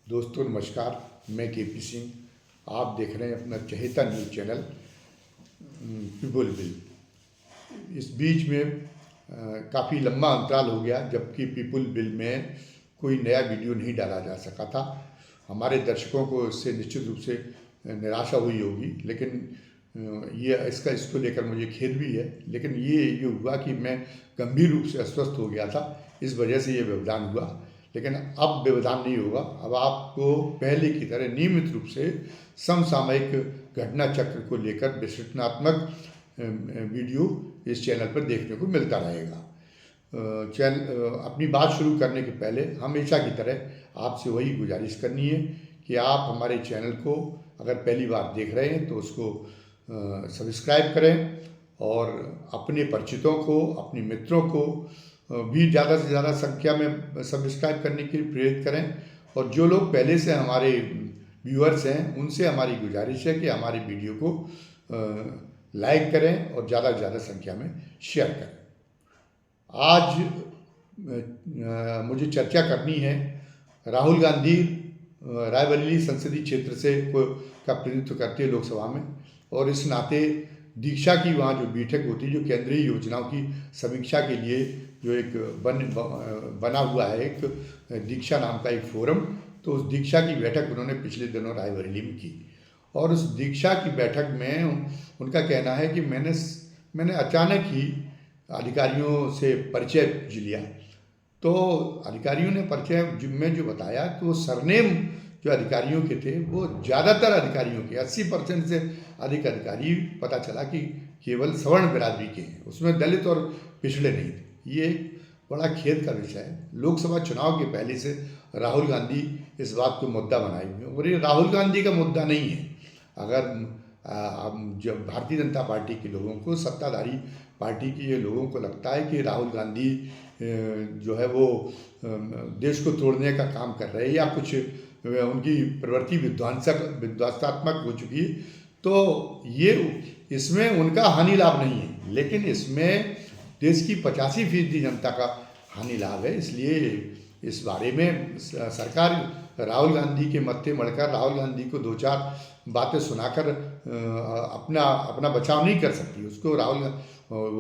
दोस्तों नमस्कार, मैं केपी सिंह। आप देख रहे हैं अपना चहेता न्यूज़ चैनल पीपुल बिल। इस बीच में काफ़ी लंबा अंतराल हो गया जबकि पीपुल बिल में कोई नया वीडियो नहीं डाला जा सका था। हमारे दर्शकों को इससे निश्चित रूप से निराशा हुई होगी, लेकिन इसको लेकर मुझे खेद भी है। लेकिन ये हुआ कि मैं गंभीर रूप से अस्वस्थ हो गया था, इस वजह से ये व्यवधान हुआ। लेकिन अब व्यवधान नहीं होगा। अब आपको पहले की तरह नियमित रूप से समसामयिक घटना चक्र को लेकर विश्लेषणात्मक वीडियो इस चैनल पर देखने को मिलता रहेगा। अपनी बात शुरू करने के पहले हमेशा की तरह आपसे वही गुजारिश करनी है कि आप हमारे चैनल को अगर पहली बार देख रहे हैं तो उसको सब्सक्राइब करें और अपने परिचितों को, अपने मित्रों को भी ज़्यादा से ज़्यादा संख्या में सब्सक्राइब करने के लिए प्रेरित करें। और जो लोग पहले से हमारे व्यूअर्स हैं उनसे हमारी गुजारिश है कि हमारी वीडियो को लाइक करें और ज़्यादा से ज़्यादा संख्या में शेयर करें। आज मुझे चर्चा करनी है राहुल गांधी रायबरेली संसदीय क्षेत्र से का प्रतिनिधित्व करते हैं लोकसभा में, और इस नाते दीक्षा की वहाँ जो बैठक होती है, जो केंद्रीय योजनाओं की समीक्षा के लिए जो एक बना हुआ है, एक दीक्षा नाम का एक फोरम, तो उस दीक्षा की बैठक उन्होंने पिछले दिनों रायबरेली में की। और उस दीक्षा की बैठक में उनका कहना है कि मैंने अचानक ही अधिकारियों से परिचय लिया। तो अधिकारियों ने परिचय में जो बताया तो सरनेम जो अधिकारियों के थे वो ज़्यादातर अधिकारियों के 80% से अधिक अधिकारी पता चला कि केवल सवर्ण बिरादरी के हैं, उसमें दलित और पिछड़े नहीं थे। ये बड़ा खेद का विषय है। लोकसभा चुनाव के पहले से राहुल गांधी इस बात को मुद्दा बनाए हुए हैं, और ये राहुल गांधी का मुद्दा नहीं है। अगर जब भारतीय जनता पार्टी के लोगों को, सत्ताधारी पार्टी के लोगों को लगता है कि राहुल गांधी जो है वो देश को तोड़ने का काम कर रहे हैं या कुछ उनकी प्रवृत्ति विध्वंसात्मक हो चुकी है, तो ये इसमें उनका हानि लाभ नहीं है, लेकिन इसमें देश की 85% जनता का हानि लाभ है। इसलिए इस बारे में सरकार राहुल गांधी के मत्थे मढ़कर राहुल गांधी को 2-4 बातें सुनाकर अपना बचाव नहीं कर सकती। उसको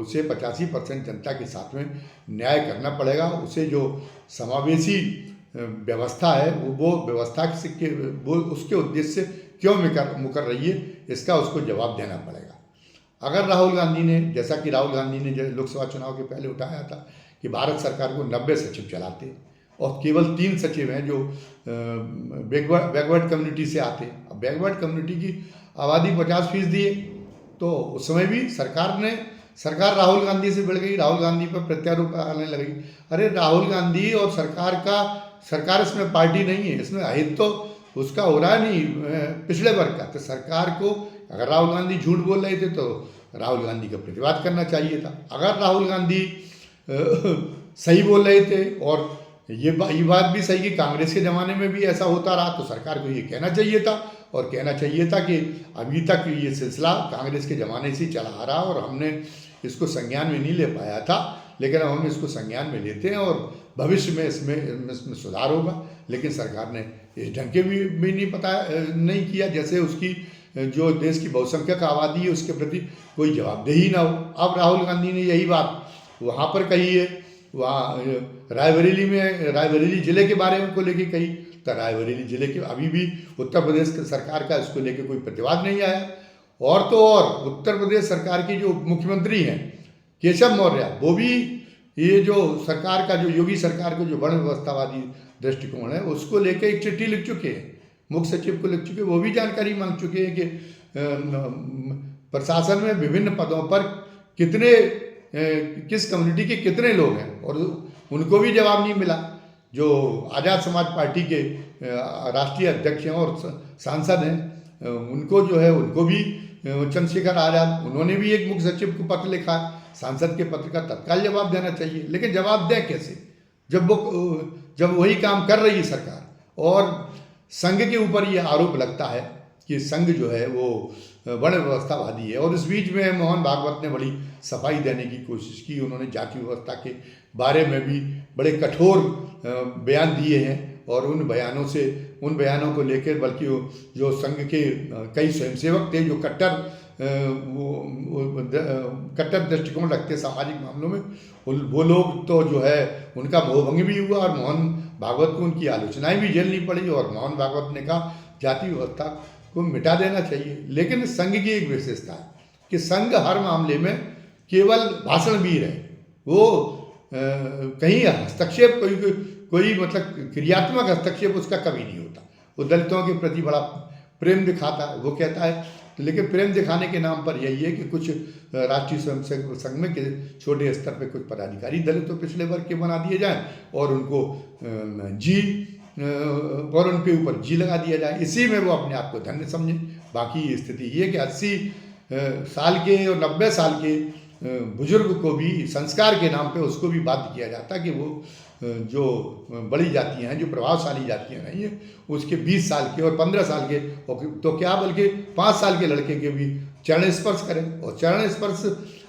उसे 85% जनता के साथ में न्याय करना पड़ेगा। उसे जो समावेशी व्यवस्था है वो व्यवस्था वो उसके उद्देश्य से क्यों मुकर रही है, इसका उसको जवाब देना पड़ेगा। अगर राहुल गांधी ने, जैसा कि राहुल गांधी ने लोकसभा चुनाव के पहले उठाया था कि भारत सरकार को 90 सचिव चलाते और केवल 3 सचिव हैं जो बैकवर्ड कम्युनिटी से आते। अब बैकवर्ड कम्युनिटी की आबादी 50% है, तो उस समय भी सरकार राहुल गांधी से बढ़ गई, राहुल गांधी पर प्रत्यारोप आने लगी। अरे राहुल गांधी और सरकार इसमें पार्टी नहीं है, इसमें हित तो उसका हो रहा नहीं पिछड़े वर्ग का। तो सरकार को, अगर राहुल गांधी झूठ बोल रहे थे तो राहुल गांधी का प्रतिवाद करना चाहिए था। अगर राहुल गांधी सही बोल रहे थे, और ये बात भी सही कि कांग्रेस के ज़माने में भी ऐसा होता रहा, तो सरकार को ये कहना चाहिए था, और कहना चाहिए था कि अभी तक ये सिलसिला कांग्रेस के ज़माने से चला आ रहा और हमने इसको संज्ञान में नहीं ले पाया था, लेकिन अब हम इसको संज्ञान में लेते हैं और भविष्य में इसमें सुधार होगा। लेकिन सरकार ने इस ढंग के भी नहीं किया, जैसे उसकी जो देश की बहुसंख्यक आबादी है उसके प्रति कोई जवाबदेही ना हो। अब राहुल गांधी ने यही बात वहाँ पर कही है, वहाँ रायबरेली ज़िले के बारे में को लेके कही, तो रायबरेली ज़िले के अभी भी उत्तर प्रदेश सरकार का इसको लेके कोई प्रतिवाद नहीं आया। और तो और उत्तर प्रदेश सरकार की जो मुख्यमंत्री हैं केशव मौर्य, वो भी ये जो सरकार का, जो योगी सरकार का जो वर्ण व्यवस्थावादी दृष्टिकोण है उसको लेके एक चिट्ठी लिख चुके हैं, मुख्य सचिव को लिख चुके हैं। वो भी जानकारी मांग चुके हैं कि प्रशासन में विभिन्न पदों पर किस कम्युनिटी के कितने लोग हैं, और उनको भी जवाब नहीं मिला। जो आज़ाद समाज पार्टी के राष्ट्रीय अध्यक्ष हैं और सांसद हैं, उनको भी चंद्रशेखर आज़ाद, उन्होंने भी एक मुख्य सचिव को पत्र लिखा, सांसद के पत्र का तत्काल जवाब देना चाहिए। लेकिन जवाब दें कैसे जब वही काम कर रही है सरकार, और संघ के ऊपर ये आरोप लगता है कि संघ जो है वो वर्ण व्यवस्थावादी है। और इस बीच में मोहन भागवत ने बड़ी सफाई देने की कोशिश की। उन्होंने जाति व्यवस्था के बारे में भी बड़े कठोर बयान दिए हैं, और उन बयानों को लेकर, बल्कि जो संघ के कई स्वयंसेवक थे जो कट्टर दृष्टिकोण रखते सामाजिक मामलों में, वो लोग तो जो है उनका मोहभंग भी हुआ और मोहन भागवत को उनकी आलोचनाएं भी झेलनी पड़ी। और मोहन भागवत ने कहा जाति व्यवस्था को मिटा देना चाहिए। लेकिन संघ की एक विशेषता है कि संघ हर मामले में केवल भाषणवीर है, वो कहीं हस्तक्षेप कोई मतलब क्रियात्मक हस्तक्षेप उसका कभी नहीं होता। वो दलितों के प्रति बड़ा प्रेम दिखाता है, वो कहता है, लेकिन प्रेम दिखाने के नाम पर यही है कि कुछ राष्ट्रीय स्वयंसेवक संघ में के छोटे स्तर पे कुछ पदाधिकारी दलितों पिछले वर्ग के बना दिए जाएं और उनको और उनके ऊपर जी लगा दिया जाए, इसी में वो अपने आप को धन्य समझे। बाकी स्थिति ये कि 80 साल के और 90 साल के बुजुर्ग को भी संस्कार के नाम पे उसको भी बाध्य किया जाता है कि वो जो बड़ी जातियां हैं, जो प्रभावशाली जातियां रही हैं, उसके 20 साल के और 15 साल के तो क्या बल्कि 5 साल के लड़के के भी चरण स्पर्श करें। और चरण स्पर्श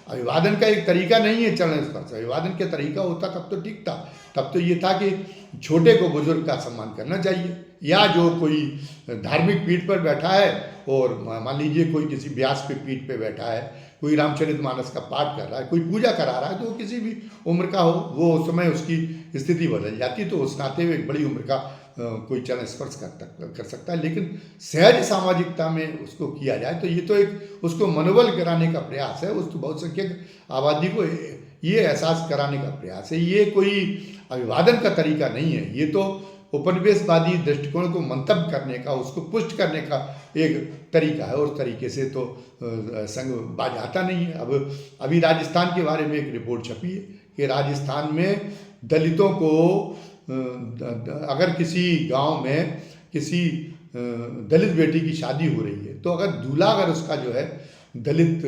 अभिवादन का एक तरीका नहीं है। चरण स्पर्श अभिवादन का तरीका होता तब तो ठीक था, तब तो ये था कि छोटे को बुजुर्ग का सम्मान करना चाहिए, या जो कोई धार्मिक पीठ पर बैठा है और मान लीजिए कोई किसी व्यास पे पीठ पे बैठा है, कोई रामचरितमानस का पाठ कर रहा है, कोई पूजा करा रहा है, तो किसी भी उम्र का हो, वो उस समय उसकी स्थिति बदल जाती, तो उस नाते एक बड़ी उम्र का कोई चरण स्पर्श कर सकता है। लेकिन सहज सामाजिकता में उसको किया जाए तो ये तो एक उसको मनोबल कराने का प्रयास है, उस बहुसंख्यक आबादी को ये एहसास कराने का प्रयास है। ये कोई अभिवादन का तरीका नहीं है, ये तो उपनिवेशवादी दृष्टिकोण को मंतव्य करने का, उसको पुष्ट करने का एक तरीका है। उस तरीके से तो संघ बाज आता नहीं है। अब अभी राजस्थान के बारे में एक रिपोर्ट छपी है कि राजस्थान में दलितों को अगर किसी गांव में किसी दलित बेटी की शादी हो रही है, तो अगर दूल्हा अगर उसका जो है दलित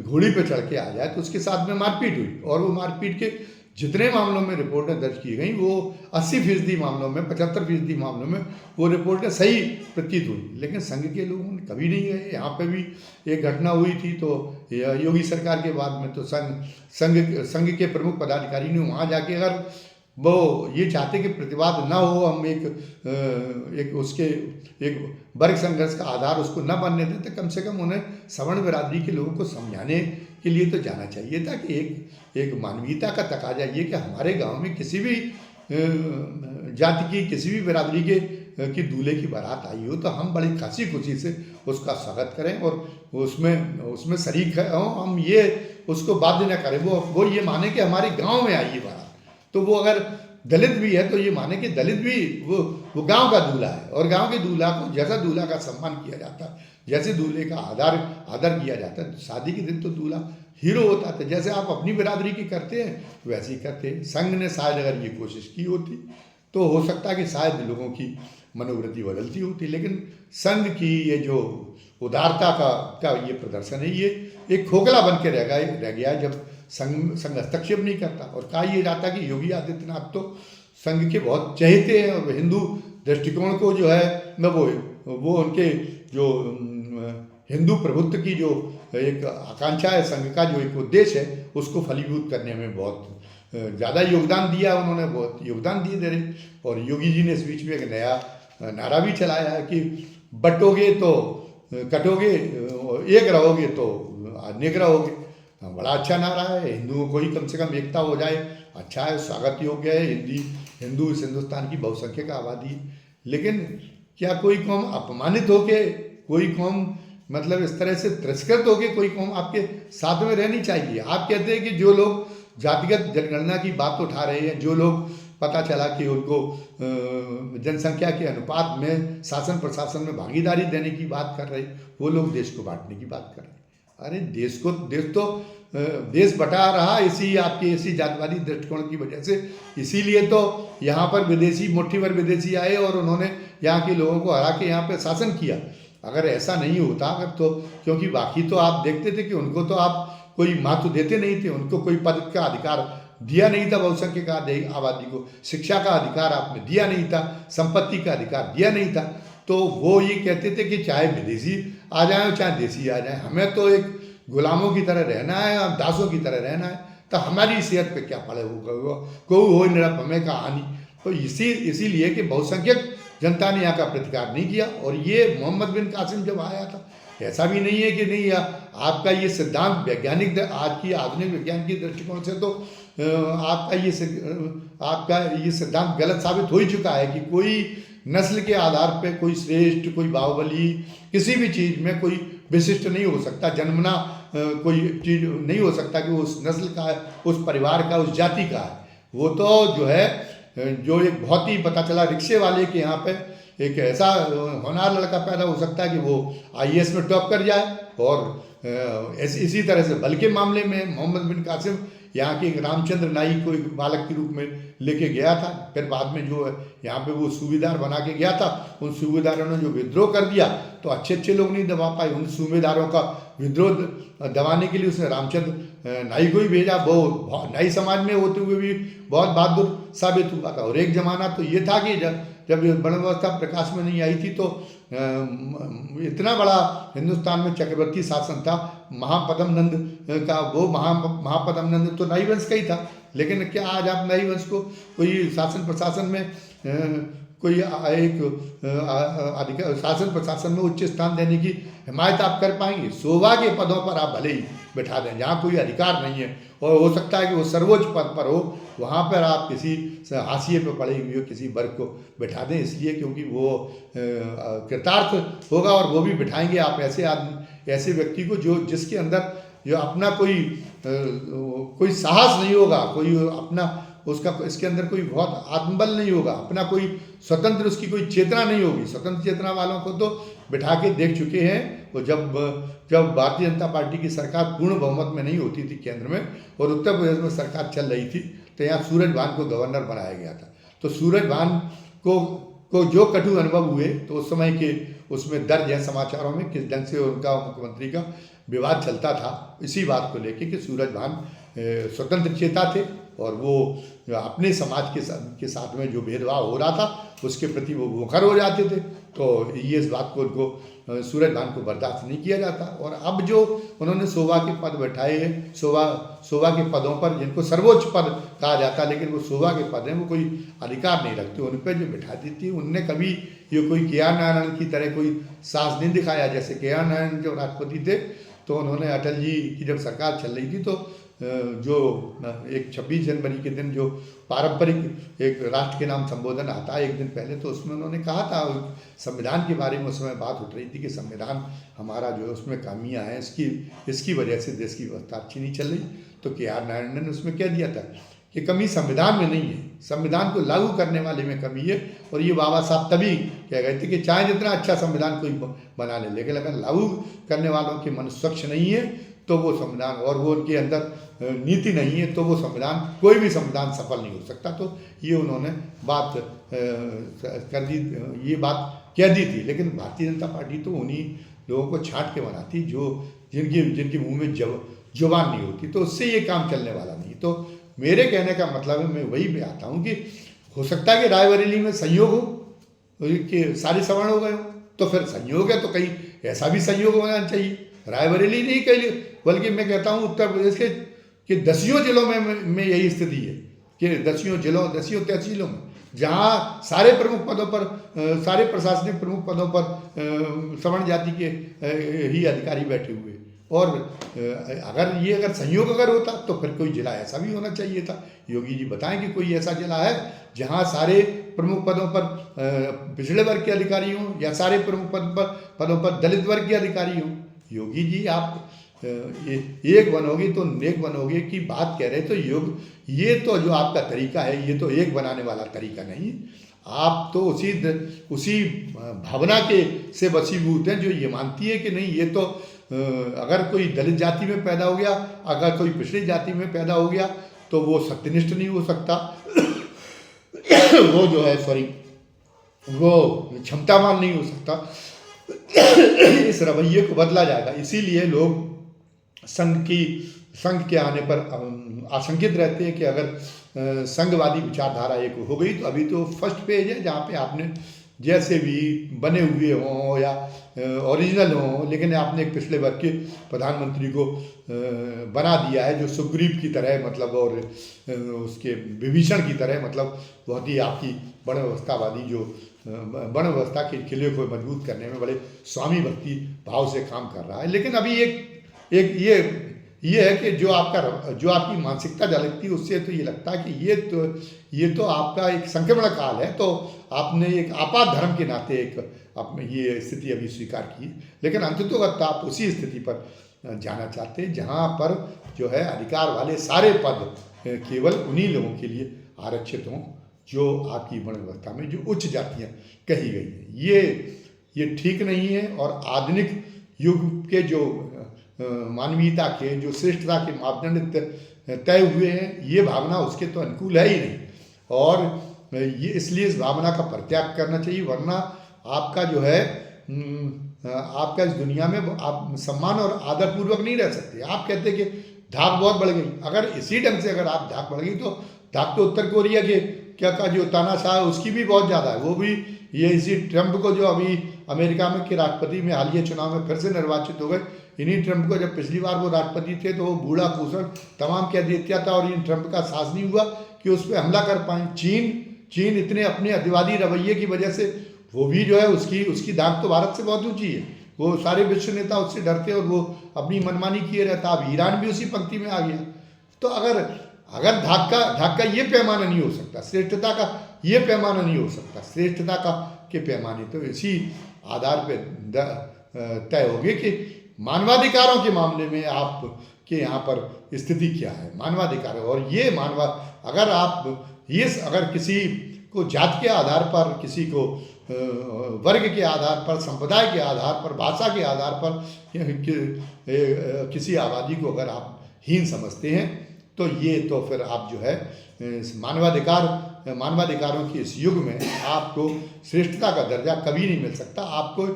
घोड़ी पे चढ़ के आ जाए तो उसके साथ में मारपीट हुई, और वो मारपीट के जितने मामलों में रिपोर्टें दर्ज की गई वो 80% मामलों में, 75% मामलों में वो रिपोर्टें सही प्रतीत हुई। लेकिन संघ के लोगों ने कभी नहीं गए। यहाँ पे भी एक घटना हुई थी, तो योगी सरकार के बाद में तो संघ के प्रमुख पदाधिकारी ने वहाँ जाके अगर वो ये चाहते कि प्रतिवाद ना हो, हम एक वर्ग संघर्ष का आधार उसको न बनने देते, कम से कम उन्हें सवर्ण बिरादरी के लोगों को समझाने के लिए तो जाना चाहिए था कि एक मानवीयता का तकाजा ये कि हमारे गांव में किसी भी जाति की, किसी भी बिरादरी की दूल्हे की बारात आई हो तो हम बड़ी खासी खुशी से उसका स्वागत करें और उसमें शरीक हों। हम ये उसको बाध्य न करें, वो ये माने कि हमारे गाँव में आई है बारात, तो वो अगर दलित भी है तो ये माने कि दलित भी वो गांव का दूल्हा है, और गांव के दूल्हा को जैसा दूल्हा का सम्मान किया जाता है, जैसे दूल्हे का आदर किया जाता है, शादी के दिन तो दूल्हा हीरो होता था, जैसे आप अपनी बिरादरी की करते हैं वैसे ही करते हैं। संघ ने शायद अगर ये कोशिश की होती तो हो सकता है कि शायद लोगों की मनोवृत्ति बदलती होती, लेकिन संघ की ये जो उदारता का ये प्रदर्शन है, ये एक खोखला बन के रह गया जब संघ हस्तक्षेप नहीं करता। और कहा यह जाता कि योगी आदित्यनाथ तो संघ के बहुत चहेते हैं, और हिंदू दृष्टिकोण को जो है न वो उनके जो हिंदू प्रभुत्व की जो एक आकांक्षा है, संघ का जो एक उद्देश्य है, उसको फलीभूत करने में बहुत ज़्यादा योगदान दिया, उन्होंने बहुत योगदान दिए दे रहे। और योगी जी ने इस बीच में एक नया नारा भी चलाया है कि बटोगे तो कटोगे, एक रहोगे तो अनेक रहोगे। बड़ा अच्छा नारा है, हिंदुओं को ही कम से कम एकता हो जाए, अच्छा है, स्वागत योग्य है। हिंदू इस हिंदुस्तान की बहुसंख्यक आबादी, लेकिन क्या कोई कौम अपमानित होके, कोई कौम मतलब इस तरह से तिरस्कृत होके कोई कौम आपके साथ में रहनी चाहिए? आप कहते हैं कि जो लोग जातिगत जनगणना की बात उठा रहे हैं, जो लोग पता चला कि उनको जनसंख्या के अनुपात में शासन प्रशासन में भागीदारी देने की बात कर रहे, वो लोग देश को बांटने की बात कर रहे हैं। अरे देश बटा रहा इसी जातिवादी दृष्टिकोण की वजह से। इसीलिए तो यहाँ पर मुट्ठी भर विदेशी आए और उन्होंने यहाँ के लोगों को हरा के यहाँ पे शासन किया। अगर ऐसा नहीं होता, अगर तो क्योंकि बाकी तो आप देखते थे कि उनको तो आप कोई महत्व देते नहीं थे, उनको कोई पद का अधिकार दिया नहीं था, बहुसंख्यक आबादी को शिक्षा का अधिकार आपने दिया नहीं था, संपत्ति का अधिकार दिया नहीं था। तो वो ये कहते थे कि चाहे विदेशी आ जाए और चाहे देशी आ जाए, हमें तो एक गुलामों की तरह रहना है, दासों की तरह रहना है, तो हमारी सेहत पे क्या पड़े होगा, कोई हो निरप हमें का हानि। तो इसीलिए कि बहुसंख्यक जनता ने यहाँ का प्रतिकार नहीं किया। और ये मोहम्मद बिन कासिम जब आया था, ऐसा भी नहीं है कि नहीं आपका ये सिद्धांत वैज्ञानिक आज की आधुनिक विज्ञान की दृष्टिकोण से तो आपका ये सिद्धांत गलत साबित हो ही चुका है कि कोई नस्ल के आधार पे कोई श्रेष्ठ, कोई बाहुबली, किसी भी चीज़ में कोई विशिष्ट नहीं हो सकता। जन्मना कोई चीज़ नहीं हो सकता कि वो उस नस्ल का है, उस परिवार का, उस जाति का है। वो तो जो है जो एक बहुत ही पता चला रिक्शे वाले के यहाँ पे एक ऐसा होनहार लड़का पैदा हो सकता है कि वो आईएएस में टॉप कर जाए। और इसी तरह से बल के मामले में मोहम्मद बिन कासिम यहाँ के एक रामचंद्र नाई को एक बालक के रूप में लेके गया था। फिर बाद में जो है यहाँ पे वो सूबेदार बना के गया था। उन सूबेदारों ने जो विद्रोह कर दिया तो अच्छे लोग नहीं दबा पाए। उन सूबेदारों का विद्रोह दबाने के लिए उसने रामचंद्र नाई को ही भेजा। वो नाई समाज में होते हुए भी बहुत बहादुर साबित हुआ था। और एक जमाना तो ये था कि जब वर्ण व्यवस्था प्रकाश में नहीं आई थी तो इतना बड़ा हिंदुस्तान में चक्रवर्ती शासन था। महापद्म नंद का वो महापद्म नंद तो नाई वंश का ही था। लेकिन क्या आज आप नाई वंश को कोई शासन प्रशासन में कोई एक अधिकार शासन प्रशासन में उच्च स्थान देने की हिमायत आप कर पाएंगे? शोभा के पदों पर आप भले ही बैठा दें जहाँ कोई अधिकार नहीं है, और हो सकता है कि वो सर्वोच्च पद पर हो, वहाँ पर आप किसी हाशिए पर पड़े हुए किसी वर्ग को बैठा दें। इसलिए क्योंकि वो कृतार्थ होगा और वो भी बैठाएंगे आप ऐसे व्यक्ति को जिसके अंदर जो अपना कोई साहस नहीं होगा, कोई अपना उसका इसके अंदर कोई बहुत आत्मबल नहीं होगा, अपना कोई स्वतंत्र उसकी कोई चेतना नहीं होगी। स्वतंत्र चेतना वालों को तो बिठा के देख चुके हैं। वो जब भारतीय जनता पार्टी की सरकार पूर्ण बहुमत में नहीं होती थी केंद्र में और उत्तर प्रदेश में सरकार चल रही थी, तो यहाँ सूरज भान को गवर्नर बनाया गया था। तो सूरज भान को जो कटु अनुभव हुए तो उस समय के उसमें दर्ज है समाचारों में किस ढंग से उनका मुख्यमंत्री का विवाद चलता था इसी बात को लेके कि सूरज भान स्वतंत्र चेता थे और वो अपने समाज के साथ में जो भेदभाव हो रहा था उसके प्रति वो मुखर हो जाते थे। तो ये इस बात को उनको सूरज भान को बर्दाश्त नहीं किया जाता। और अब जो उन्होंने शोभा के पद बैठाए हैं, शोभा के पदों पर जिनको सर्वोच्च पद कहा जाता है, लेकिन वो शोभा के पद हैं, वो कोई अधिकार नहीं रखते। उन पर जो बैठा दी थी उनने कभी ये कोई के आर नारायण की तरह कोई साहस नहीं दिखाया। जैसे के आर नारायण जब राष्ट्रपति थे तो उन्होंने अटल जी की जब सरकार चल रही थी तो जो एक 26 जनवरी के दिन जो पारंपरिक एक राष्ट्र के नाम संबोधन आता है एक दिन पहले, तो उसमें उन्होंने कहा था संविधान के बारे में उस समय बात उठ रही थी कि संविधान हमारा जो है उसमें खामियां हैं, इसकी वजह से देश की व्यवस्था अच्छी नहीं चल रही। तो के आर नारायण ने उसमें कह दिया था कि कमी संविधान में नहीं है, संविधान को लागू करने वाले में कमी है। और ये बाबा साहब तभी कह गए थे कि चाहे जितना अच्छा संविधान कोई बना ले, लेकिन अगर लागू करने वालों के मन स्वच्छ नहीं है तो वो संविधान और वो उनके अंदर नीति नहीं है तो वो संविधान कोई भी संविधान सफल नहीं हो सकता। तो ये उन्होंने बात कर दी, ये बात कह दी थी। लेकिन भारतीय जनता पार्टी तो उन्हीं लोगों को छांट के बनाती जो जिनके मुंह में जुबान नहीं होती, तो उससे ये काम चलने वाला नहीं। तो मेरे कहने का मतलब है, मैं वही पे आता हूँ कि हो सकता है कि रायबरेली में संयोग हो कि सारे सवर्ण हो गए हो, तो फिर संयोग है तो कहीं ऐसा भी संयोग होना चाहिए। रायबरेली नहीं कहीं, बल्कि मैं कहता हूँ उत्तर प्रदेश के 10 जिलों में यही स्थिति है कि 10 तहसीलों में जहाँ सारे प्रमुख पदों पर सारे प्रशासनिक प्रमुख पदों पर सवर्ण जाति के ही अधिकारी बैठे हुए। और अगर संयोग होता तो फिर कोई जिला ऐसा भी होना चाहिए था। योगी जी बताएं कि कोई ऐसा जिला है जहां सारे प्रमुख पदों पर पिछड़े वर्ग के अधिकारी हों या सारे प्रमुख पदों पर दलित वर्ग के अधिकारी हों। योगी जी आप एक बनोगे तो नेक बनोगे की बात कह रहे तो ये तो जो आपका तरीका है ये तो एक बनाने वाला तरीका नहीं। आप तो उसी भावना से वशीभूत हैं जो ये मानती है कि नहीं ये तो अगर कोई दलित जाति में पैदा हो गया, अगर कोई पिछड़ी जाति में पैदा हो गया तो वो सत्यनिष्ठ नहीं हो सकता वो जो है वो क्षमतावान नहीं हो सकता। इस रवैये को बदला जाएगा। इसीलिए लोग संघ के आने पर आशंकित रहते हैं कि अगर संघवादी विचारधारा एक हो गई तो अभी तो फर्स्ट पेज है जहाँ पे आपने जैसे भी बने हुए हों या ओरिजिनल हों, लेकिन आपने एक पिछले वर्ग के प्रधानमंत्री को बना दिया है जो सुग्रीव की तरह, मतलब और उसके विभीषण की तरह, मतलब बहुत ही आपकी वर्ण व्यवस्थावादी जो वर्ण व्यवस्था के किले को मजबूत करने में बड़े स्वामी भक्ति भाव से काम कर रहा है। लेकिन अभी एक एक ये है कि जो आपकी मानसिकता झलकती है उससे तो ये लगता है कि ये तो आपका एक संक्रमण काल है, तो आपने एक आपात धर्म के नाते एक आपने ये स्थिति अभी स्वीकार की। लेकिन अंततोगत आप उसी स्थिति पर जाना चाहते हैं जहाँ पर जो है अधिकार वाले सारे पद केवल उन्हीं लोगों के लिए आरक्षित हों जो आपकी वर्ण व्यवस्था में जो उच्च जातियाँ कही गई हैं। ये ठीक नहीं है। और आधुनिक युग के जो मानवीयता के जो श्रेष्ठता के मापदंड तय हुए हैं, ये भावना उसके तो अनुकूल है ही नहीं। और ये इसलिए इस भावना का परित्याग करना चाहिए, वरना आपका जो है आपका इस दुनिया में आप सम्मान और आदरपूर्वक नहीं रह सकते। आप कहते हैं कि धाक बहुत बढ़ गई, अगर इसी ढंग से अगर आप धाक बढ़ गई तो धाक तो उत्तर कोरिया के क्या का जो तानाशाह है उसकी भी बहुत ज़्यादा है। वो भी ये इसी ट्रंप को जो अभी अमेरिका में के राष्ट्रपति में हालिया चुनाव में फिर से निर्वाचित हो गए, इन्हीं ट्रंप को जब पिछली बार वो राष्ट्रपति थे तो वो बूढ़ा कुशल तमाम कह दिया था और इन ट्रंप का साहस नहीं हुआ कि उस पर हमला कर पाए। चीन इतने अपने अतिवादी रवैये की वजह से वो भी जो है उसकी दाग तो भारत से बहुत ऊंची है। वो सारे विश्व नेता उससे डरते और वो अपनी मनमानी किए रहता। अब ईरान भी उसी पंक्ति में आ गया। तो अगर धाक का ये पैमाना नहीं हो सकता, श्रेष्ठता का ये पैमाना नहीं हो सकता, श्रेष्ठता का के पैमाने तो इसी आधार पर तय होंगे कि मानवाधिकारों के मामले में आपके यहाँ पर स्थिति क्या है। मानवाधिकार और ये अगर किसी को जात के आधार पर, किसी को वर्ग के आधार पर, संप्रदाय के आधार पर, भाषा के आधार पर किसी आबादी को अगर आप हीन समझते हैं तो ये तो फिर आप जो है मानवाधिकारों के इस युग में आपको श्रेष्ठता का दर्जा कभी नहीं मिल सकता। आपको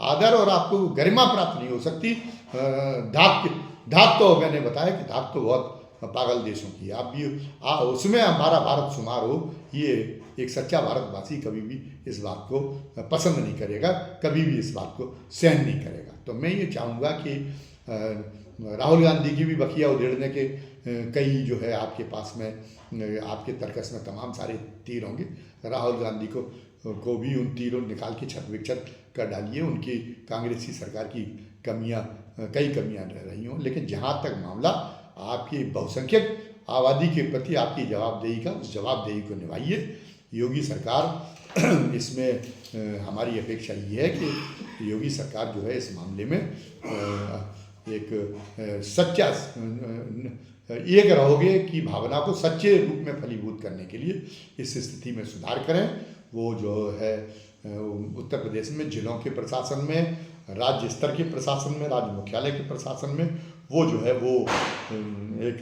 आदर और आपको गरिमा प्राप्त नहीं हो सकती। धाक तो मैंने बताया कि धाक तो बहुत पागल देशों की, आप भी उसमें हमारा भारत शुमार हो, ये एक सच्चा भारतवासी कभी भी इस बात को पसंद नहीं करेगा, कभी भी इस बात को सहन नहीं करेगा। तो मैं ये चाहूँगा कि राहुल गांधी की भी बखिया उधेड़ने के कई जो है आपके पास में आपके तर्कस में तमाम सारे तीर होंगे। राहुल गांधी को भी उन तीरों निकाल के छत विक्षत कर डालिए। उनकी कांग्रेसी सरकार की कई कमियां रह रही हों, लेकिन जहाँ तक मामला आपकी बहुसंख्यक आबादी के प्रति आपकी जवाबदेही का, उस जवाबदेही को निभाइए। योगी सरकार इसमें हमारी अपेक्षा ये है कि योगी सरकार जो है इस मामले में एक सच्चा एक रहोगे की भावना को सच्चे रूप में फलीभूत करने के लिए इस स्थिति में सुधार करें। वो जो है उत्तर प्रदेश में जिलों के प्रशासन में, राज्य स्तर के प्रशासन में, राज्य मुख्यालय के प्रशासन में वो जो है वो एक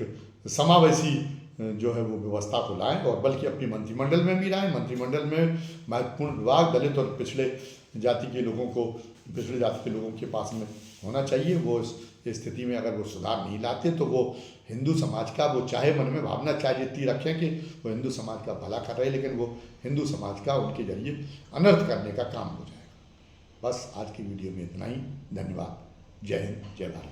समावेशी जो है वो व्यवस्था को लाएं और बल्कि अपनी मंत्रिमंडल में भी लाएं। मंत्रिमंडल में महत्वपूर्ण विभाग दलित और पिछड़े जाति के लोगों के पास में होना चाहिए। वो इस स्थिति में अगर वो सुधार नहीं लाते तो वो हिंदू समाज का, वो चाहे मन में भावना चाहे जितनी रखें कि वो हिंदू समाज का भला कर रहे, लेकिन वो हिंदू समाज का उनके जरिए अनर्थ करने का काम हो जाएगा। बस आज की वीडियो में इतना ही। धन्यवाद। जय हिंद, जय भारत।